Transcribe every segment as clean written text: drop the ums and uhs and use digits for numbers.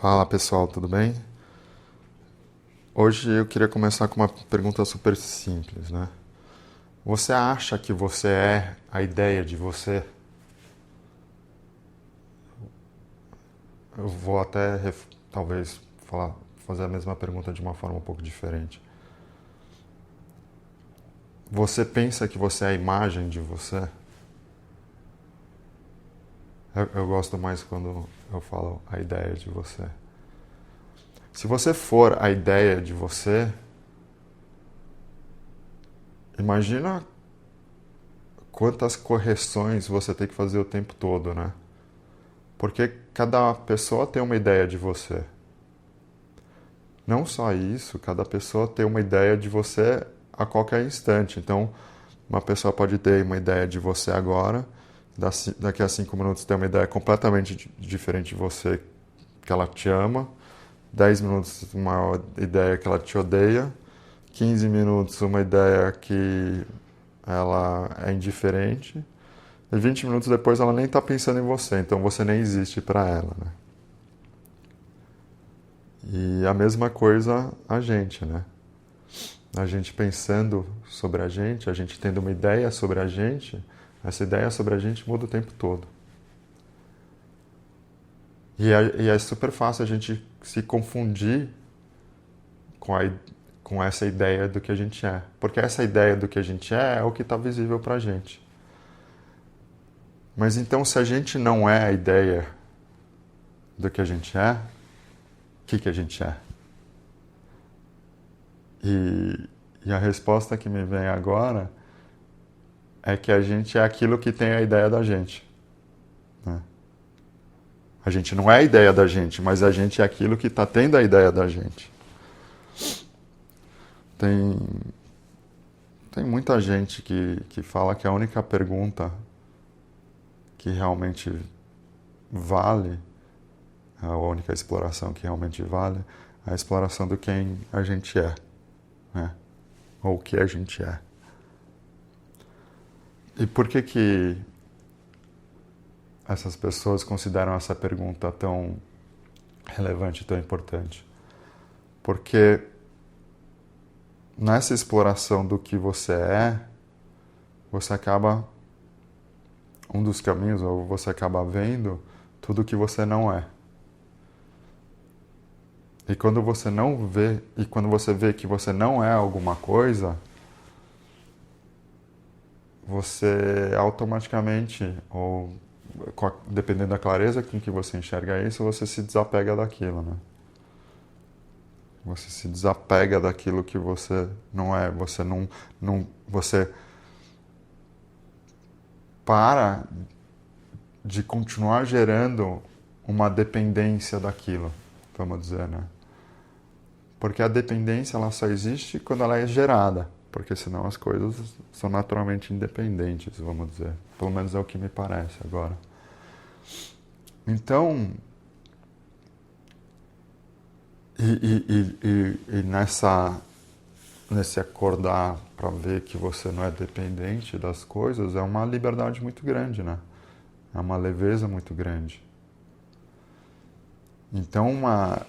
Fala pessoal, tudo bem? Hoje eu queria começar com uma pergunta super simples, né? Você acha que você é a ideia de você? Eu vou até talvez fazer a mesma pergunta de uma forma um pouco diferente. Você pensa que você é a imagem de você? Eu gosto mais quando eu falo a ideia de você. Se você for a ideia de você, imagina quantas correções você tem que fazer o tempo todo, né? Porque cada pessoa tem uma ideia de você. Não só isso, cada pessoa tem uma ideia de você a qualquer instante. Então, uma pessoa pode ter uma ideia de você agora, daqui a 5 minutos ter uma ideia completamente diferente de você, que ela te ama, 10 minutos uma ideia que ela te odeia, 15 minutos uma ideia que ela é indiferente, e 20 minutos depois ela nem está pensando em você, então você nem existe para ela, né? E a mesma coisa a gente, né? A gente pensando sobre a gente tendo uma ideia sobre a gente, essa ideia sobre a gente muda o tempo todo. E é super fácil a gente se confundir com, com essa ideia do que a gente é. Porque essa ideia do que a gente é o que está visível para a gente. Mas então, se a gente não é a ideia do que a gente é, o que a gente é? E a resposta que me vem agora é que a gente é aquilo que tem a ideia da gente. Né? A gente não é a ideia da gente, mas a gente é aquilo que está tendo a ideia da gente. Tem, tem muita gente que fala que a única pergunta que realmente vale, a única exploração que realmente vale, é a exploração do quem a gente é. Né? Ou o que a gente é. E por que essas pessoas consideram essa pergunta tão relevante, tão importante? Porque nessa exploração do que você é, você acaba, um dos caminhos, ou você acaba vendo tudo que você não é. E quando você não vê, e quando você vê que você não é alguma coisa, você automaticamente, ou dependendo da clareza com que você enxerga isso, você se desapega daquilo, né? Você se desapega daquilo que você não é, você para de continuar gerando uma dependência daquilo, vamos dizer, né? Porque a dependência ela só existe quando ela é gerada, porque senão as coisas são naturalmente independentes, vamos dizer. Pelo menos é o que me parece agora. Então, nesse acordar para ver que você não é dependente das coisas, é uma liberdade muito grande, né? É uma leveza muito grande. Então, uma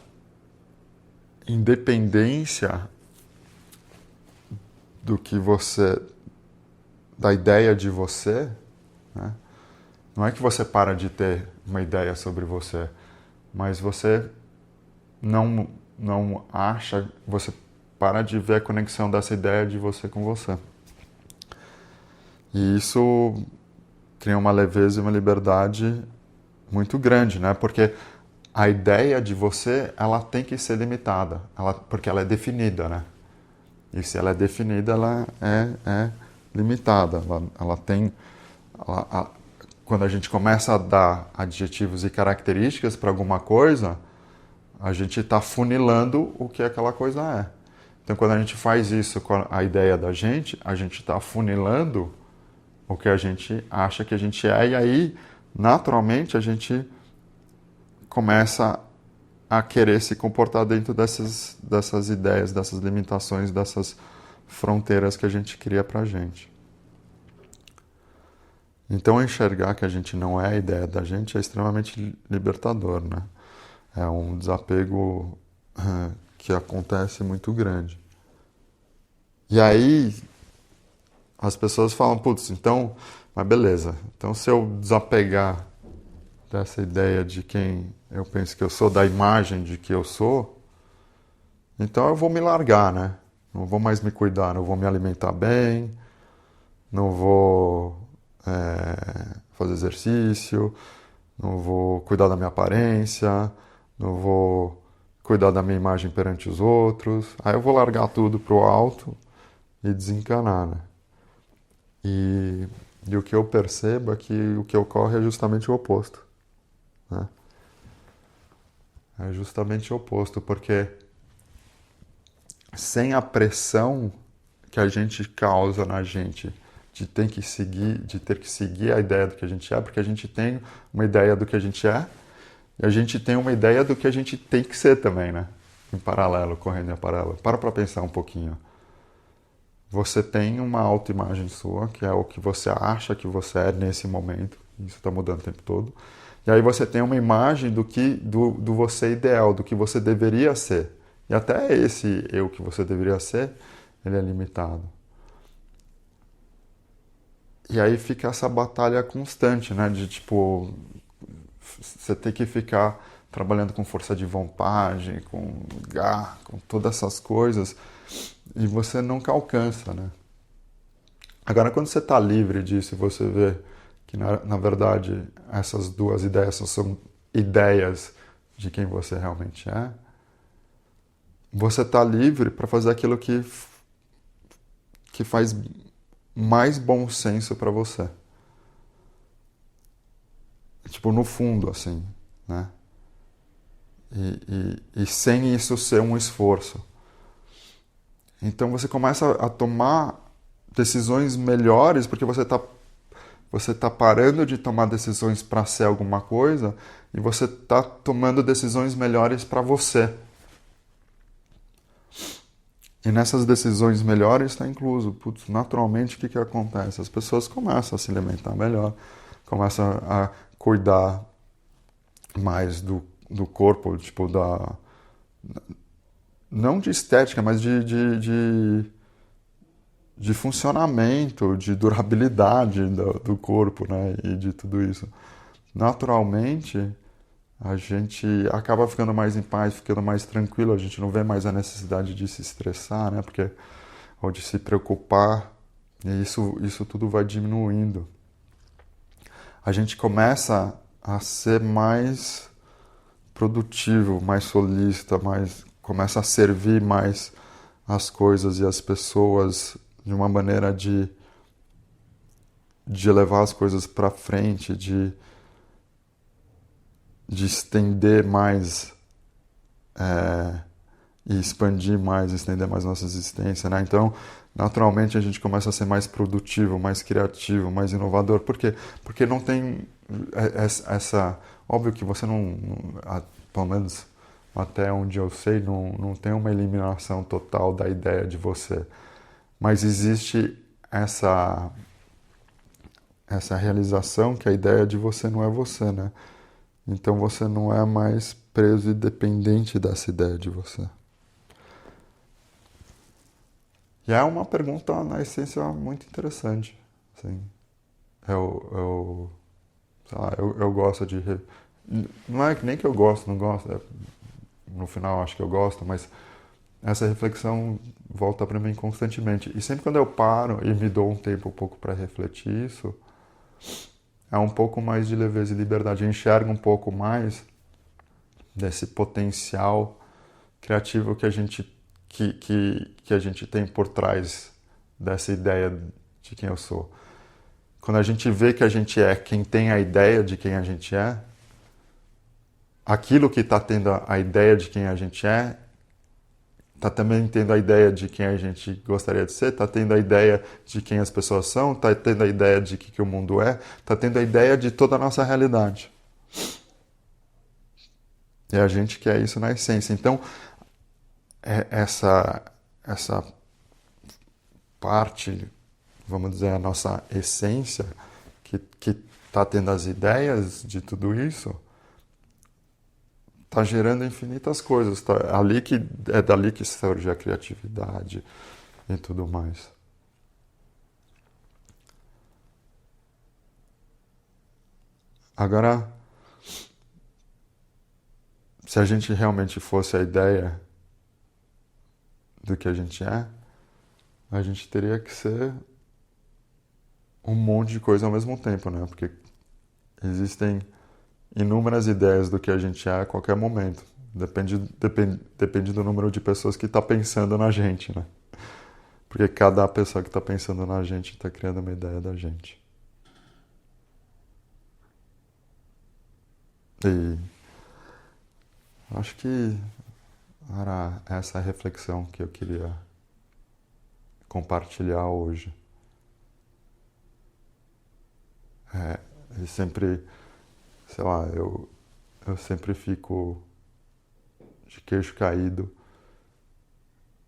independência do que você, da ideia de você, né? Não é que você para de ter uma ideia sobre você, mas você não acha, você para de ver a conexão dessa ideia de você com você. E isso cria uma leveza e uma liberdade muito grande, né? Porque a ideia de você, ela tem que ser limitada, porque ela é definida, né? E se ela é definida, ela é limitada. Ela tem... quando a gente começa a dar adjetivos e características para alguma coisa, a gente está funilando o que aquela coisa é. Então, quando a gente faz isso com a ideia da gente, a gente está funilando o que a gente acha que a gente é, e aí, naturalmente, a gente começa a querer se comportar dentro dessas ideias, dessas limitações, dessas fronteiras que a gente cria pra gente. Então, enxergar que a gente não é a ideia da gente é extremamente libertador, né? É um desapego que acontece muito grande. E aí as pessoas falam, putz, então, mas beleza. Então se eu desapegar dessa ideia de quem eu penso que eu sou, da imagem de que eu sou, então eu vou me largar, né? Não vou mais me cuidar, não vou me alimentar bem, não vou fazer exercício, não vou cuidar da minha aparência, não vou cuidar da minha imagem perante os outros. Aí eu vou largar tudo pro alto e desencanar, né? E o que eu percebo é que o que ocorre é justamente o oposto, né? É justamente o oposto, porque sem a pressão que a gente causa na gente de ter que seguir a ideia do que a gente é, porque a gente tem uma ideia do que a gente é e a gente tem uma ideia do que a gente tem que ser também, né? Em paralelo, correndo em paralelo. Para pensar um pouquinho. Você tem uma autoimagem sua, que é o que você acha que você é nesse momento. Isso está mudando o tempo todo. E aí você tem uma imagem do você ideal, do que você deveria ser. E até esse eu que você deveria ser, ele é limitado. E aí fica essa batalha constante, né? De tipo, você ter que ficar trabalhando com força de vontade, com garra, com todas essas coisas, e você nunca alcança, né? Agora, quando você está livre disso e você vê que, na verdade, essas duas ideias são ideias de quem você realmente é, você está livre para fazer aquilo que faz mais bom senso para você. Tipo, no fundo, assim, né? E sem isso ser um esforço. Então você começa a tomar decisões melhores porque você tá parando de tomar decisões para ser alguma coisa e você está tomando decisões melhores para você. E nessas decisões melhores está incluso, putz, naturalmente, o que acontece? As pessoas começam a se alimentar melhor, começam a cuidar mais do corpo, tipo, não de estética, mas de funcionamento, de durabilidade do corpo, né? E de tudo isso. Naturalmente, a gente acaba ficando mais em paz, ficando mais tranquilo, a gente não vê mais a necessidade de se estressar, né? Porque, ou de se preocupar, e isso tudo vai diminuindo. A gente começa a ser mais produtivo, mais solista, começa a servir mais as coisas e as pessoas de uma maneira de levar as coisas para frente, de estender mais e expandir mais, estender mais nossa existência, né? Então, naturalmente a gente começa a ser mais produtivo, mais criativo, mais inovador. Por quê? Porque não tem essa... Óbvio que você não... Pelo menos até onde eu sei, não tem uma eliminação total da ideia de você. Mas existe essa realização que a ideia de você não é você, né? Então você não é mais preso e dependente dessa ideia de você. E é uma pergunta, na essência, muito interessante. Assim, sei lá, eu gosto de... Não é nem que eu gosto, não gosto. No final acho que eu gosto, mas essa reflexão volta para mim constantemente. E sempre quando eu paro e me dou um tempo um pouco para refletir isso, é um pouco mais de leveza e liberdade. Eu enxergo um pouco mais desse potencial criativo que a gente tem por trás dessa ideia de quem eu sou. Quando a gente vê que a gente é quem tem a ideia de quem a gente é, aquilo que está tendo a ideia de quem a gente é, está também tendo a ideia de quem a gente gostaria de ser, está tendo a ideia de quem as pessoas são, está tendo a ideia de que o mundo é, está tendo a ideia de toda a nossa realidade. E a gente quer isso na essência. Então, essa parte, vamos dizer, a nossa essência, que está tendo as ideias de tudo isso, tá gerando infinitas coisas, tá? É dali que surge a criatividade e tudo mais. Agora, se a gente realmente fosse a ideia do que a gente teria que ser um monte de coisa ao mesmo tempo, né? Porque existem inúmeras ideias do que a gente é a qualquer momento. Depende do número de pessoas que está pensando na gente, né? Porque cada pessoa que está pensando na gente está criando uma ideia da gente. E acho que era essa a reflexão que eu queria compartilhar hoje. E sempre, sei lá, eu sempre fico de queixo caído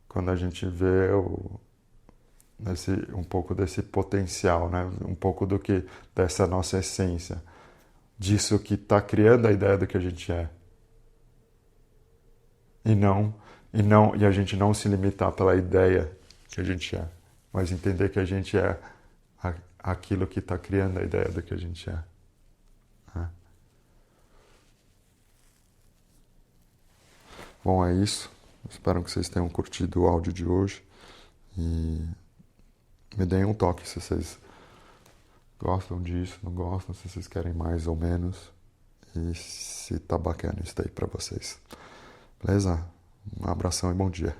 quando a gente vê um pouco desse potencial, né? Um pouco dessa nossa essência, disso que está criando a ideia do que a gente é. E a gente não se limitar pela ideia que a gente é, mas entender que a gente é aquilo que está criando a ideia do que a gente é. Né? Bom, é isso. Espero que vocês tenham curtido o áudio de hoje e me deem um toque se vocês gostam disso, não gostam, se vocês querem mais ou menos e se tá bacana isso daí pra vocês. Beleza? Um abração e bom dia.